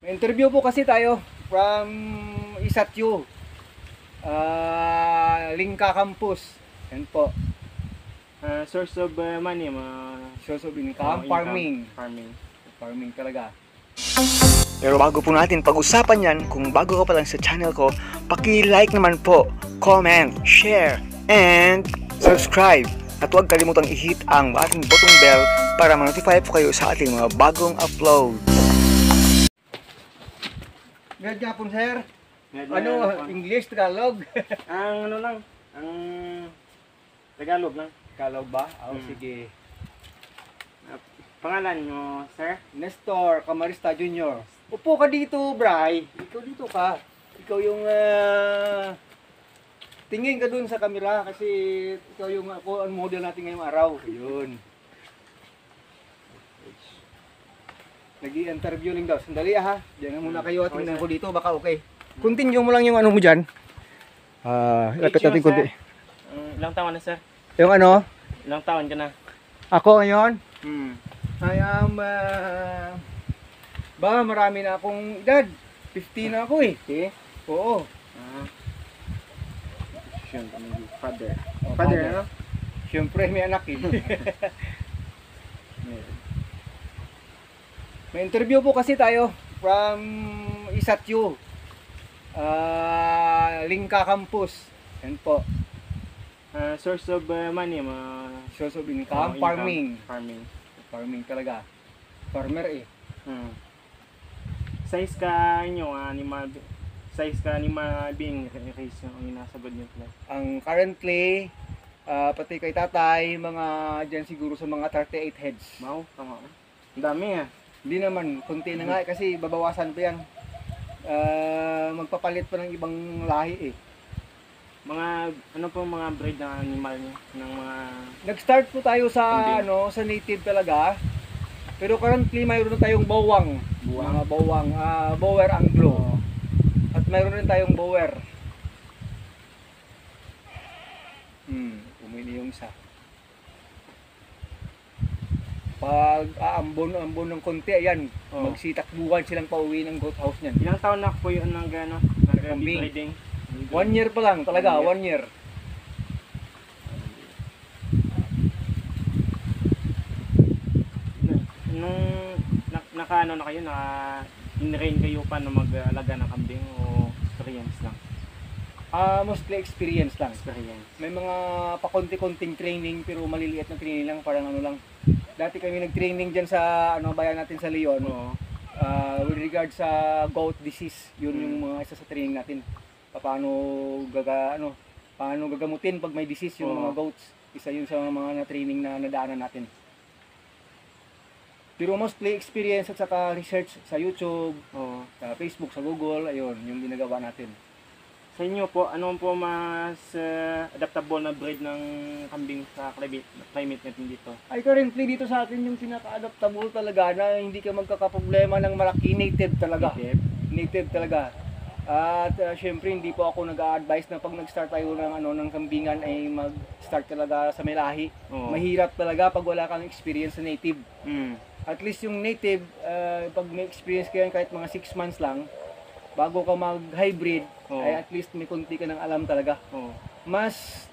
May interview po kasi tayo from Isatyu, Lingka Campus. Yan po. Source of money, Source of income, farming. Farming. Farming talaga. Pero bago po natin pag-usapan yan, kung bago ka pa lang sa channel ko, paki-like naman po, comment, share, and subscribe. At huwag kalimutang i-hit ang ating button bell para ma-notify po kayo sa ating mga bagong upload. Good Japon, sir. Ano? English, Tagalog? ang Tagalog lang. Tagalog ba? Sige. Pangalan nyo, sir? Nestor Camarista Jr. Upo ka dito, Bray. Ikaw dito ka. Ikaw yung tingin ka dun sa camera kasi ikaw yung ako ang model natin ngayong araw. Ayun. Nag-i-interview lang daw. Sandali ha. Diyan muna kayo at tingnan ko dito. Baka okay. Continue mo lang yung ano mo dyan. Lapit natin kunti. Ilang taon na, sir? Yung ano? Ilang taon ka na? Ako ngayon? I am, marami na akong edad. 50 na ako eh. Okay? Oo. Siyempre, father. Oh, Father, father. ano? Siyempre may anak eh. May interview po kasi tayo from Isatyu, Lingka Campus. Yan po. Source of money, Source of income, farming. Farming. Farming talaga. Farmer eh. Size ka nyo, size ka ni being raised yung inasabod nyo pala. Ang currently, pati kay tatay, mga dyan siguro sa mga 38 heads. Wow, tama. Ang dami ah. Hindi naman, konti na nga eh, kasi babawasan pa yan. Magpapalit pa ng ibang lahi eh. Mga, ano po mga breed na animal nyo? Ng mga... Nag-start po tayo sa Kambing. sa native talaga. Pero currently mayroon na tayong bawang. Mga bawang, bower Anglo. At mayroon rin tayong bower. Umili yung isa. Pag aambon ng konti, ayan, magsitakbuhan silang pauwi ng goat house niyan. Ilang taon na po yun ng gano'n? Kambing. Breeding? 1 year pa lang talaga, 1 year. Nung nakaano na kayo, in-train kayo pa na mag-alaga ng kambing o experience lang? Mostly experience lang. Experience. May mga pakonti-konting training pero maliliit na training lang, parang ano lang. Dati kami nag-training diyan sa bayan natin sa Leon. With regard sa goat disease, yun yung mga isa sa training natin. Paano gagamutin pag may disease yung mga goats. Isa yun sa mga na-training na nadaanan natin. Pero mostly experience at saka research sa YouTube, sa Facebook, sa Google, ayun, yung ginagawa natin. Sa inyo po, ano po mas adaptable na breed ng kambing sa climate natin dito? Ay currently dito sa atin yung pinaka-adaptable talaga na hindi ka magkakaproblema ng malaki, native talaga. Native talaga. At syempre hindi po ako nag-a-advise na pag nag-start tayo ng kambingan ay mag-start talaga sa may lahi. Mahirap talaga pag wala kang experience sa native. At least yung native, pag may experience ka yan kahit mga 6 months lang, bago ka mag-hybrid, ay at least may konti ka ng alam talaga. Mas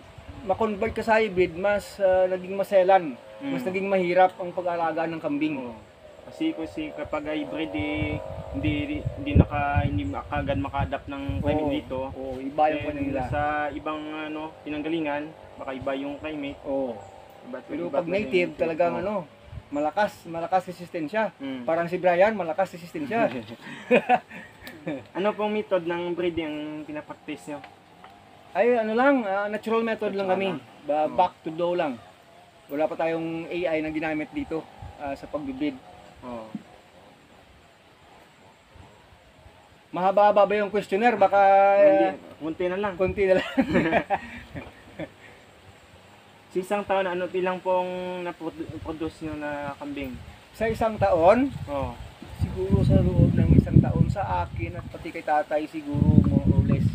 ma-convert ka sa hybrid, mas naging maselan, mas naging mahirap ang pag-alaga ng kambing. Kasi kapag hybrid hindi agad maka-adapt ng climate dito. Iba yung kanila. Sa ibang pinanggalingan, baka iba yung climate. Pero pag native talagang malakas resistensya. Parang si Brian, malakas resistensya. Ano pong method ng breeding ang pinapractice nyo? Ay natural method lang kami. Back to doe lang. Wala pa tayong AI na ginamit dito sa pagbibreed. Mahaba-haba ba yung questionnaire? Baka Kunti na lang. konti na lang. Sa isang taon, ilang pong na-produce nyo na kambing? Sa isang taon, siguro sa loob ng isang taon sa akin at pati kay tatay siguro more or less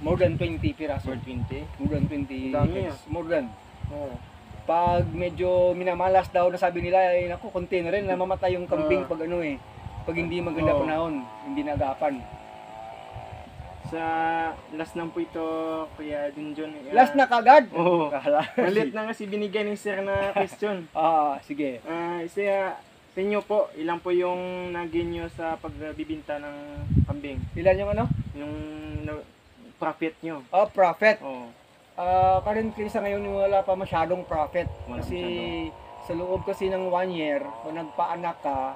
more than 20 piraso. More than 20. Dami More than. Pag medyo minamalas daw na sabi nila, ay naku, konti na rin, namamatay yung kambing pag Pag hindi maganda Oo. panahon, hindi nagapan. Sa last lang po ito, Kuya Junjun. Last na kagad. Oo. Kala. Malit na kasi binigay ni sir na question. Sige. Sa inyo po, ilang po yung naging nyo sa pagbibinta ng kambing? Ilan yung ano? Yung profit nyo? Profit. Oo. Currently sa ngayon wala pa masyadong profit. Wala Kasi sa loob kasi ng 1 year, kung nagpaanak ka,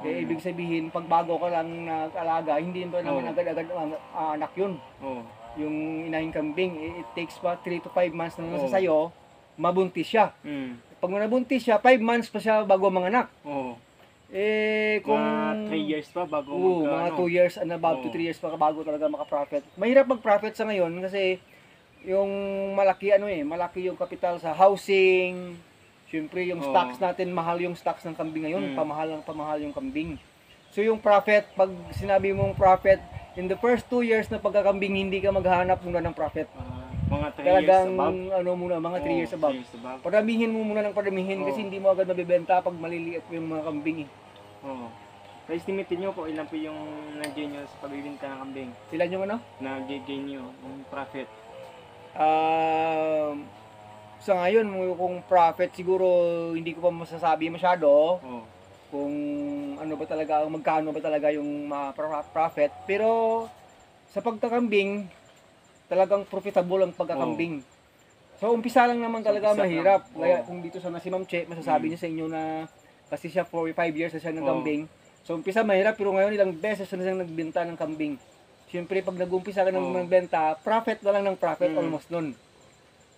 ibig sabihin, pag bago ka lang nag-alaga, hindi pa naman Oo. agad-agad anak yun. Oo. Yung inahing kambing, it takes pa 3 to 5 months na nasa Oo. sayo, mabuntis siya. Mm. Pag nabuntis siya, 5 months pa siya bago manganak. Oo. Kung... Mga 3 years pa bago mga 2 years and above to Oo. 3 years pa bago talaga maka-profit. Mahirap mag-profit sa ngayon kasi yung malaki malaki yung kapital sa housing. Siyempre yung Oo. stocks natin, mahal yung stocks ng kambing ngayon, Mm. pamahal yung kambing. So yung profit, pag sinabi mong profit, in the first 2 years na pagkakambing, hindi ka maghahanap muna ng profit. mga 3 years Talagang above. mga 3 years above. 3 years above. Padamihin mo muna ng padamihin Oo. kasi hindi mo agad mabibenta pag maliliit yung mga kambing. Oo. Estimate nyo po ilan po yung nag-gain nyo sa pagbibinta ng kambing? Sila yung ano? Nag-gain nyo yung profit? Sa ngayon, kung profit siguro hindi ko pa masasabi masyado Oo. kung ano ba talaga, magkano ba talaga yung profit. Pero sa pagkakambing, talagang profitable ang pagkakambing. So umpisa lang naman talaga umpisa mahirap. lang. Kaya Oo. kung dito sa si Ma'am Che, masasabi niya sa inyo na kasi siya 4 5 years na siya ng Oo. kambing. So umpisa mahirap pero ngayon ilang beses na siyang nagbenta ng kambing. Siyempre pag nag-umpisa ka ng Oo. magbenta, profit na lang ng profit Mm. almost nun.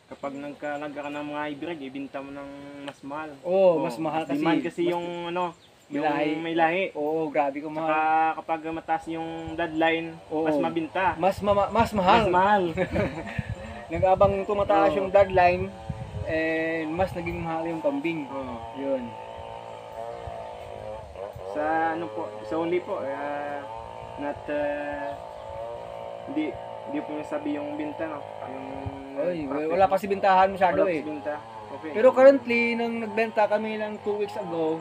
Kapag nagkalaga ka ng mga hybrid, ibinta mo ng mas mahal. Oo, mas mahal kasi. Demand kasi Mas- yung ano, may yung lahi. may lahi. Oo, grabe ko mahal. Saka kapag mataas yung bloodline, Oo. mas mabinta. Mas mahal. Mas mahal. Nag-abang tumataas Oo. yung bloodline, mas naging mahal yung kambing. Oo. Yun. Sa ano po, sa uli po, hindi po nasabi yung binta, no? Yung Oy, profit wala mo. kasi bintahan masyado Wala eh. kasi binta. Okay. Pero currently, nang nagbenta kami ng 2 weeks ago,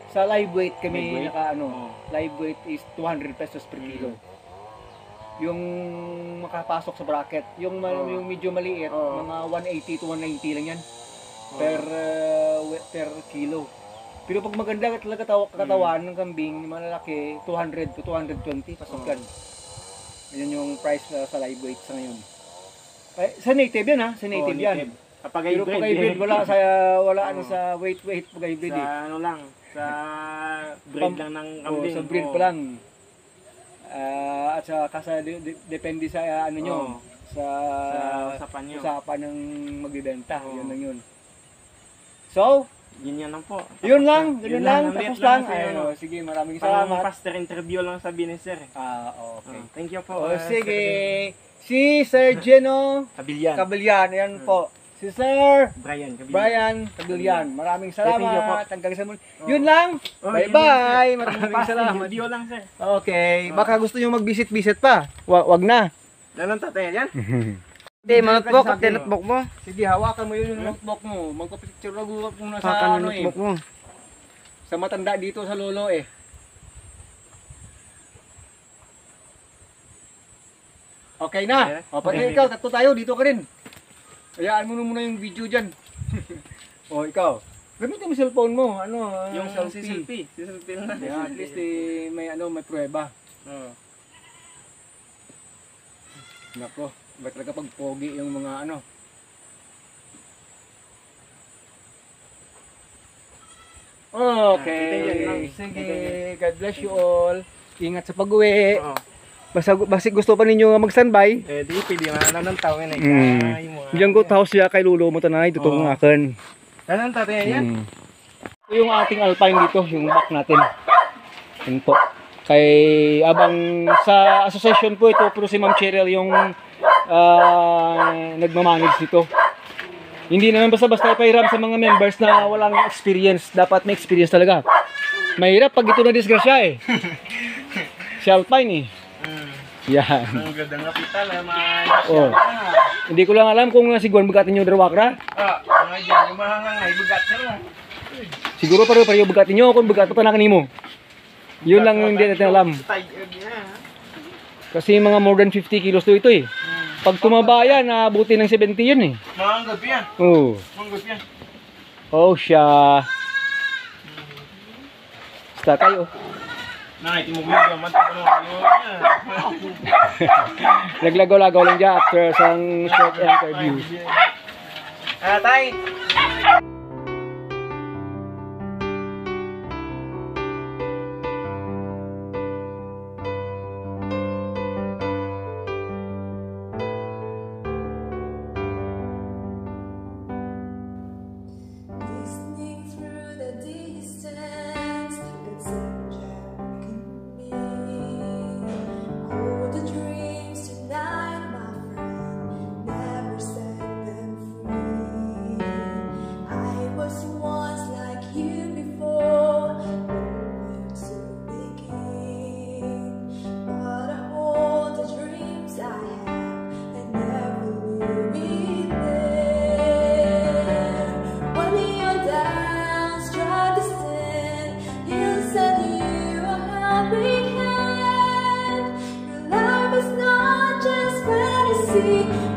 sa live weight kami Live weight? Oo. live weight is 200 pesos per kilo. Yung makapasok sa bracket, yung Oo. yung medyo maliit, Oo. mga 180 to 190 lang yan Oo. per kilo. Pero pag maganda talaga katawan ng kambing, malalaki, 200 to 220 pasok Oo. yan. Yan yung price sa live weight sa ngayon. Sa native yan ha, sa native Oo, yan. Kapag Pero hybrid, pag hybrid, wala ano Oo. sa weight pag hybrid eh. sa ano lang, sa breed lang ng kambing. Sa breed Oo. pa lang. At saka depende sa ano nyo, Oo. sa usapan nyo. usapan ng magbibenta. Oo. Yun lang yun. So, Yun lang po. yun lang, Yun tapos ulit lang. sa Ay, ano. sige, maraming Parang salamat. faster interview lang sabi ni sir. Okay. Thank you po. Sige. Si Sir Geno Kabilyan. Cabillan, ayan po. Si Sir Brian Kabilyan. Brian Cabillan. Maraming Thank you po. salamat. Hanggang sa muli. Yun lang. Oh, Bye-bye. yun lang, sir. Maraming Fast salamat. interview lang sir. Okay. Baka gusto nyo mag-visit-visit pa. Wag na. Lanong tatay yan? Hindi, notebook at notebook mo. Sige, hawakan mo yun yung notebook mo. Magpapicture na muna sa Hawakan ano ng notebook mo. Sa matanda dito sa lolo eh. Okay na. Okay. O, pati ikaw, tatlo tayo, dito ka rin. Hayaan mo na muna yung video dyan. O, ikaw. Gamitin mo cellphone mo. Ano, Yung selfie. si selfie na. Yeah, at least may pruweba. Oo. Nako, ba't talaga pag pogi yung mga ano. Okay. Sige. God bless you all. Ingat sa pag-uwi. Oo. Basta gusto pa ninyo mag-standby. Di pwede na ng tawin eh. Diyan ko house siya kay lulo mo tanay, tutong Oo. akin. Lanong tatay yan? Ito yung ating alpine dito, yung back natin. Yun po. Kay abang sa association po ito, pero si Ma'am Cheryl yung nagmamanage dito. Hindi naman basta-basta ipahiram sa mga members na walang experience. Dapat may experience talaga. Mahirap pag ito na disgrasya eh. Si Alpine eh. Yan. Ang ganda ng kapital Oh. Hindi ko lang alam kung nasiguan bagatin nyo Drawakra. mga dyan, yung mga ngay, bugat na mo. Siguro pareho bagat niyo kung bagat pa tanakan nimo. Yun lang yung hindi natin alam. Kasi mga more than 50 kilos to ito eh. Pag tumaba yan, naabuti ng 70 yun eh. Manggap yan. Oo. Manggap yan. Oh, siya. Basta kayo. Timog mo matapos yan. Naglagaw-lagaw lang dyan after isang short interview. Tay! Listening through the distance, that subject me. All the dreams tonight, my friend, never set them free. I was once like you before, where to begin? But I hold the dreams I have and never leave it there. When your doubts try to stand, He'll send you a helping hand. Your life is not just fantasy.